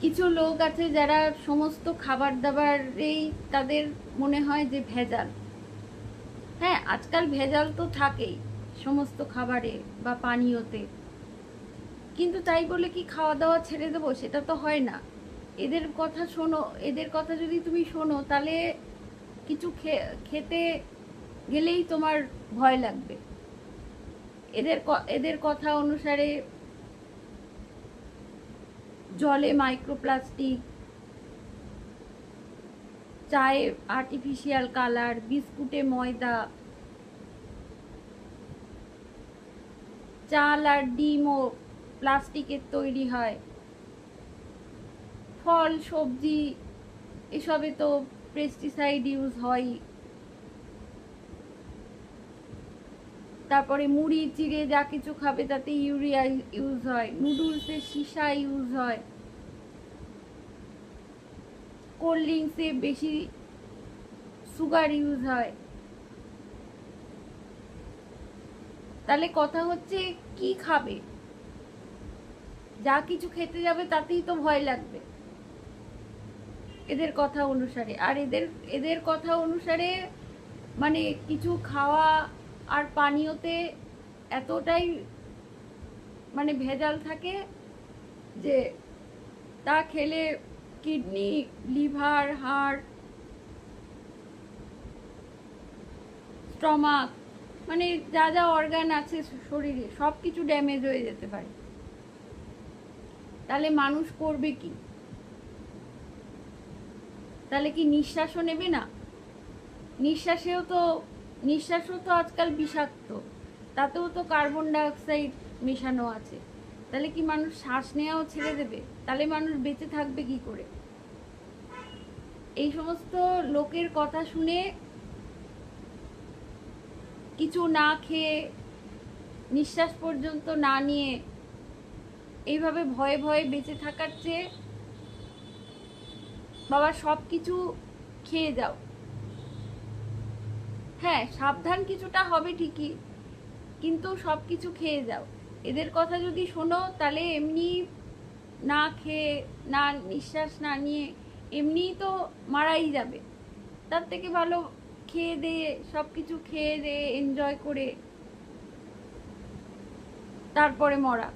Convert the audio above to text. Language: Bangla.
কিছু লোক আছে যারা সমস্ত খাবার দাবারেই তাদের মনে হয় যে ভেজাল। হ্যাঁ, আজকাল ভেজাল তো থাকেই সমস্ত খাবারে বা পানীয়তে, কিন্তু তাই বলে কি খাওয়া দাওয়া ছেড়ে দেবো? সেটা তো হয় না। এদের কথা শোনো, এদের কথা যদি তুমি শোনো তাহলে কিছু খেতে গেলেই তোমার ভয় লাগবে। এদের কথা অনুসারে জলে মাইক্রোপ্লাস্টিক, চায়ে আর্টিফিশিয়াল কালার, বিস্কুটে ময়দা, চাল আর ডিমও প্লাস্টিকের তৈরি হয়, ফল সবজি এসবে তো পেস্টিসাইড ইউজ হয়, তারপরে মুড়ি চিড়ে যা কিছু খাবে তাতে ইউরিয়া ইউজ হয়, নুডলসে সীসা ইউজ হয়, কোল্ড ড্রিঙ্কসে বেশি সুগার ইউজ হয়। তাহলে কথা হচ্ছে কি খাবে? যা কিছু খেতে যাবে তাতেই তো ভয় লাগবে এদের কথা অনুসারে। আর এদের কথা অনুসারে মানে কিছু খাওয়া আর পানীয়তে এতটাই মানে ভেজাল থাকে যে তা খেলে কিডনি, লিভার, হার্ট, স্টমাক, মানে যা যা অর্গান আছে শরীরে সব কিছু ড্যামেজ হয়ে যেতে পারে। তাহলে মানুষ করবে কি? তাহলে কি নিঃশ্বাসও নেবে না? নিঃশ্বাসও তো আজকাল বিষাক্ত, তাতেও তো কার্বন ডাইঅক্সাইড মেশানো আছে। তাহলে কি মানুষ শ্বাস নেওয়াও ছেড়ে দেবে? তাহলে মানুষ বেঁচে থাকবে কি করে? এই সমস্ত লোকের কথা শুনে কিছু না খেয়ে, নিঃশ্বাস পর্যন্ত না নিয়ে এইভাবে ভয়ে ভয়ে বেঁচে থাকার চেয়ে বাবা সব কিছু খেয়ে যাও। হ্যাঁ, সাবধান কিছুটা হবে ঠিকই, কিন্তু সব কিছু খেয়ে যাও। এদের কথা যদি শোনো তাহলে এমনি না খেয়ে, না নিঃশ্বাস না নিয়ে এমনিই তো মারাই যাবে। তার থেকে ভালো খেয়ে দিয়ে, সব কিছু খেয়ে দিয়ে এনজয় করে তারপরে মরা।